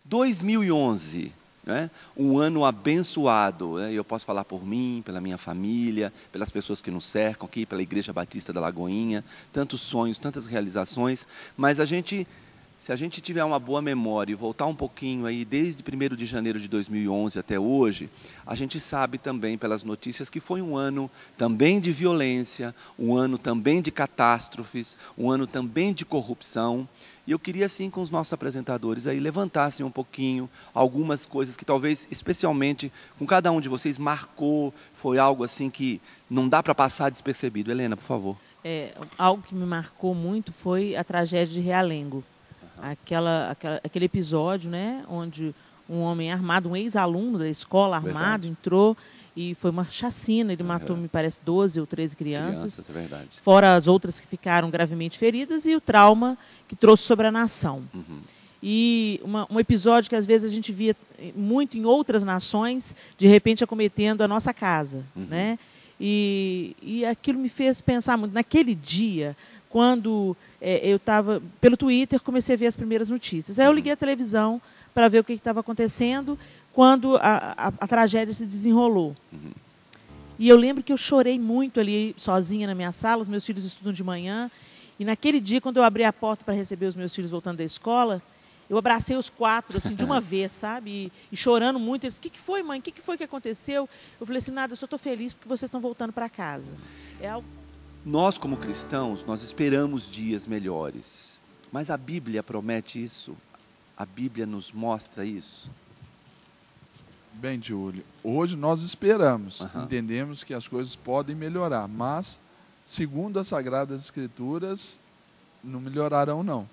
2011, né? Um ano abençoado, né? Eu posso falar por mim, pela minha família, pelas pessoas que nos cercam aqui, pela Igreja Batista da Lagoinha, tantos sonhos, tantas realizações, mas se a gente tiver uma boa memória e voltar um pouquinho aí, desde 1º de janeiro de 2011 até hoje, a gente sabe também pelas notícias que foi um ano também de violência, um ano também de catástrofes, um ano também de corrupção. E eu queria, assim, com os nossos apresentadores aí, levantassem um pouquinho algumas coisas que talvez, especialmente, com cada um de vocês, marcou, foi algo assim que não dá para passar despercebido. Helena, por favor. Algo que me marcou muito foi a tragédia de Realengo. Aquele episódio, né, onde um homem armado, um ex-aluno da escola armado, entrou e foi uma chacina. Ele matou, me parece, 12 ou 13 crianças. É verdade. Fora as outras que ficaram gravemente feridas e o trauma que trouxe sobre a nação. E um episódio que às vezes a gente via muito em outras nações, de repente acometendo a nossa casa, né? E aquilo me fez pensar muito. Naquele dia, quando eu estava pelo Twitter, comecei a ver as primeiras notícias. Aí eu liguei a televisão para ver o que estava acontecendo quando a tragédia se desenrolou. E eu lembro que eu chorei muito ali, sozinha na minha sala. Os meus filhos estudam de manhã. E naquele dia, quando eu abri a porta para receber os meus filhos voltando da escola, eu abracei os 4, assim, de uma vez, sabe? E chorando muito. Eles, o que foi, mãe? O que foi que aconteceu? Eu falei assim, nada, eu só estou feliz porque vocês estão voltando para casa. Nós, como cristãos, nós esperamos dias melhores. Mas a Bíblia promete isso? A Bíblia nos mostra isso? Bem, Júlio, hoje nós esperamos, entendemos que as coisas podem melhorar, mas, segundo as Sagradas Escrituras, não melhorarão não.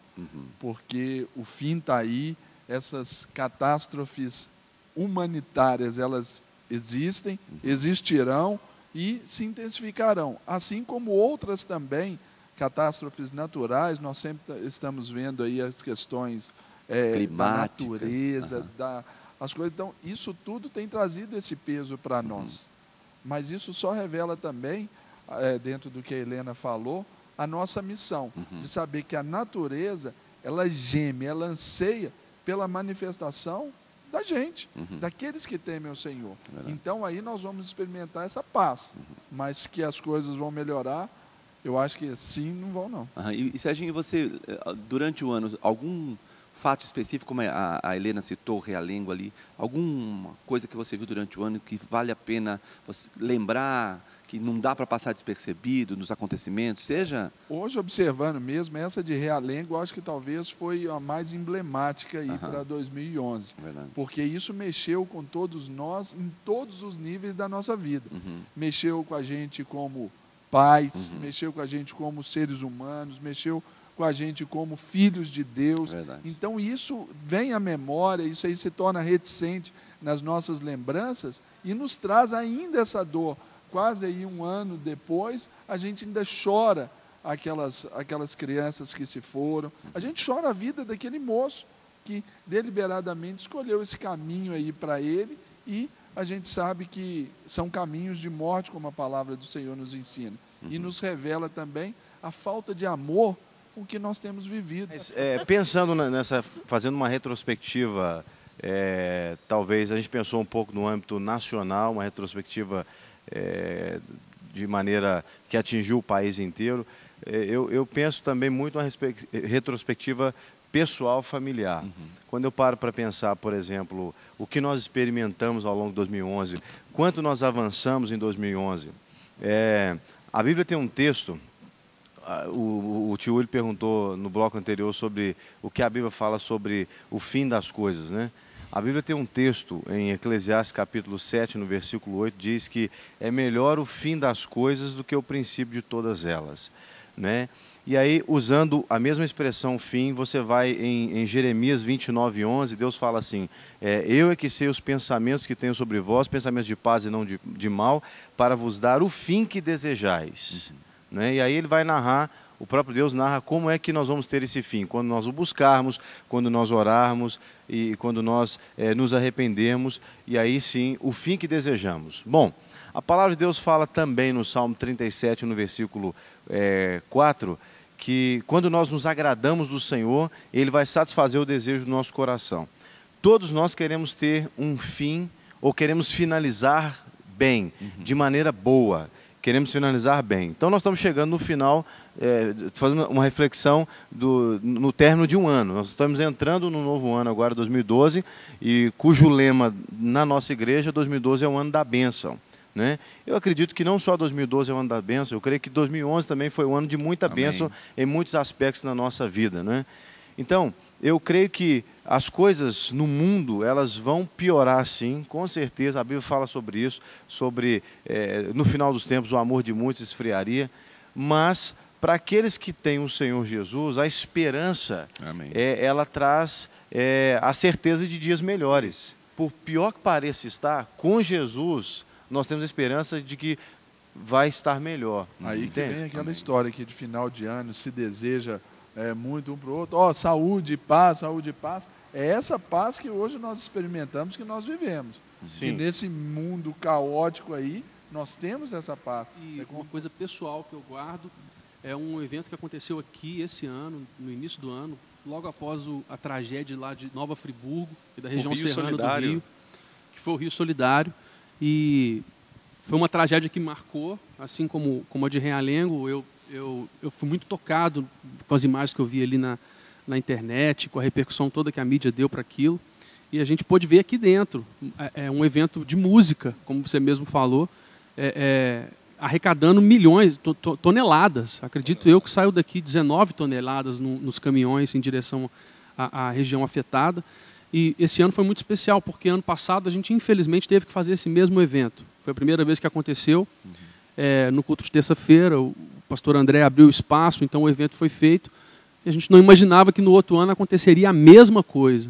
Porque o fim está aí, essas catástrofes humanitárias, elas existem, existirão e se intensificarão. Assim como outras também, catástrofes naturais, nós sempre estamos vendo aí as questões da natureza, as coisas. Então, isso tudo tem trazido esse peso para nós. Mas isso só revela também, dentro do que a Helena falou, a nossa missão, de saber que a natureza, ela geme, ela anseia pela manifestação da gente, daqueles que temem o Senhor. Então, aí nós vamos experimentar essa paz, mas que as coisas vão melhorar, eu acho que sim, não vão não. E Serginho, você, durante o ano, algum fato específico, como a Helena citou, o Realengo ali, alguma coisa que você viu durante o ano que vale a pena você lembrar, que não dá para passar despercebido nos acontecimentos, seja... Hoje, observando mesmo, essa de Realengo, eu acho que talvez foi a mais emblemática aí para 2011. Porque isso mexeu com todos nós, em todos os níveis da nossa vida. Mexeu com a gente como pais, mexeu com a gente como seres humanos, mexeu com a gente como filhos de Deus. Então, isso vem à memória, isso aí se torna reticente nas nossas lembranças e nos traz ainda essa dor. Quase aí um ano depois, a gente ainda chora aquelas crianças que se foram. A gente chora a vida daquele moço que deliberadamente escolheu esse caminho aí para ele e a gente sabe que são caminhos de morte, como a palavra do Senhor nos ensina. E nos revela também a falta de amor com que nós temos vivido. Mas, pensando fazendo uma retrospectiva, talvez a gente pensou um pouco no âmbito nacional, uma retrospectiva de maneira que atingiu o país inteiro. Eu penso também muito uma retrospectiva pessoal, familiar. Quando eu paro para pensar, por exemplo, o que nós experimentamos ao longo de 2011, quanto nós avançamos em 2011. A Bíblia tem um texto, o tio Willi perguntou no bloco anterior sobre o que a Bíblia fala sobre o fim das coisas, né? A Bíblia tem um texto em Eclesiastes capítulo 7, no versículo 8, diz que é melhor o fim das coisas do que o princípio de todas elas, né? E aí, usando a mesma expressão fim, você vai em Jeremias 29, 11, Deus fala assim, eu é que sei os pensamentos que tenho sobre vós, pensamentos de paz e não de mal, para vos dar o fim que desejais. Né? E aí ele vai narrar, o próprio Deus narra como é que nós vamos ter esse fim, quando nós o buscarmos, quando nós orarmos e quando nós nos arrependermos, e aí sim, o fim que desejamos. Bom, a palavra de Deus fala também no Salmo 37, no versículo 4, que quando nós nos agradamos do Senhor, Ele vai satisfazer o desejo do nosso coração. todos nós queremos ter um fim, ou queremos finalizar bem, de maneira boa. Queremos finalizar bem. Então, nós estamos chegando no final, fazendo uma reflexão no término de um ano. Nós estamos entrando no novo ano agora, 2012, e cujo lema na nossa igreja, 2012 é o ano da bênção. Né? Eu acredito que não só 2012 é o ano da bênção, eu creio que 2011 também foi um ano de muita bênção em muitos aspectos na nossa vida. Né? Então, eu creio que as coisas no mundo, elas vão piorar sim, com certeza. A Bíblia fala sobre isso, sobre, no final dos tempos, o amor de muitos esfriaria. Mas, para aqueles que têm o Senhor Jesus, a esperança, ela traz a certeza de dias melhores. Por pior que pareça estar, com Jesus, nós temos a esperança de que vai estar melhor. Aí que vem aquela história que de final de ano se deseja muito um para o outro. Saúde e paz, saúde e paz. É essa paz que hoje nós experimentamos, que nós vivemos. Sim. E nesse mundo caótico aí, nós temos essa paz. E uma coisa pessoal que eu guardo é um evento que aconteceu aqui esse ano, no início do ano, logo após a tragédia lá de Nova Friburgo e da região serrana do Rio, que foi o Rio Solidário. E foi uma tragédia que marcou, assim como a de Realengo. Eu fui muito tocado com as imagens que eu vi ali na internet, com a repercussão toda que a mídia deu para aquilo. E a gente pôde ver aqui dentro, um evento de música, como você mesmo falou, arrecadando milhões, toneladas. Acredito eu que saiu daqui 19 toneladas nos caminhões em direção à região afetada. E esse ano foi muito especial, porque ano passado a gente infelizmente teve que fazer esse mesmo evento. Foi a primeira vez que aconteceu. No culto de terça-feira, o pastor André abriu o espaço, então o evento foi feito. E a gente não imaginava que no outro ano aconteceria a mesma coisa.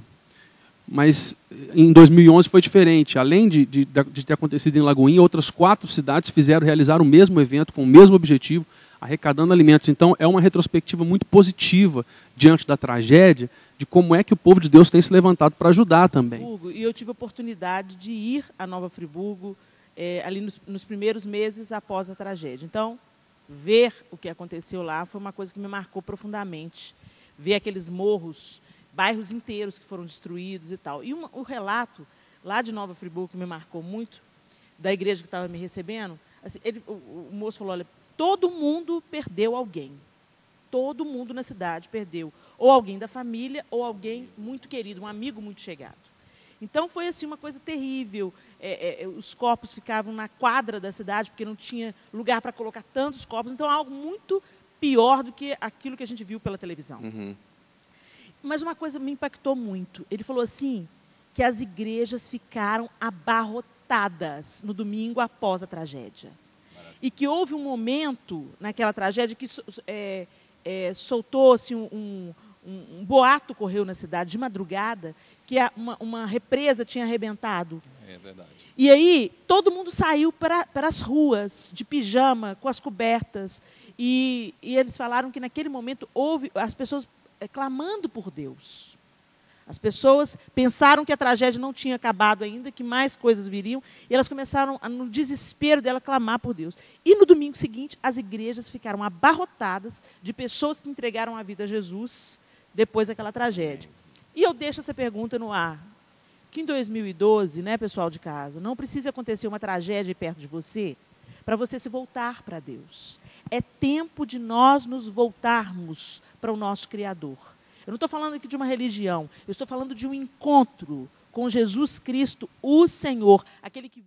Mas em 2011 foi diferente. Além de ter acontecido em Lagoinha, outras 4 cidades realizaram o mesmo evento, com o mesmo objetivo, arrecadando alimentos. Então é uma retrospectiva muito positiva diante da tragédia, de como é que o povo de Deus tem se levantado para ajudar também. Hugo, e eu tive a oportunidade de ir a Nova Friburgo ali nos primeiros meses após a tragédia. Então, ver o que aconteceu lá foi uma coisa que me marcou profundamente. Ver aqueles morros, bairros inteiros que foram destruídos e tal. E o relato lá de Nova Friburgo que me marcou muito, da igreja que estava me recebendo, assim, o moço falou, olha, todo mundo perdeu alguém. Todo mundo na cidade perdeu. Ou alguém da família, ou alguém muito querido, um amigo muito chegado. Então, foi assim, uma coisa terrível. Os corpos ficavam na quadra da cidade, porque não tinha lugar para colocar tantos corpos. Então, algo muito pior do que aquilo que a gente viu pela televisão. Mas uma coisa me impactou muito. Ele falou assim, que as igrejas ficaram abarrotadas no domingo após a tragédia. E que houve um momento naquela tragédia que soltou-se um boato, correu na cidade de madrugada, que uma represa tinha arrebentado. É verdade. E aí todo mundo saiu para as ruas, de pijama, com as cobertas. E eles falaram que naquele momento houve as pessoas clamando por Deus. As pessoas pensaram que a tragédia não tinha acabado ainda, que mais coisas viriam, e elas começaram, no desespero dela, clamar por Deus. E no domingo seguinte, as igrejas ficaram abarrotadas de pessoas que entregaram a vida a Jesus depois daquela tragédia. E eu deixo essa pergunta no ar. Que em 2012, né, pessoal de casa, não precisa acontecer uma tragédia perto de você para você se voltar para Deus. É tempo de nós nos voltarmos para o nosso Criador. Eu não estou falando aqui de uma religião, eu estou falando de um encontro com Jesus Cristo, o Senhor, aquele que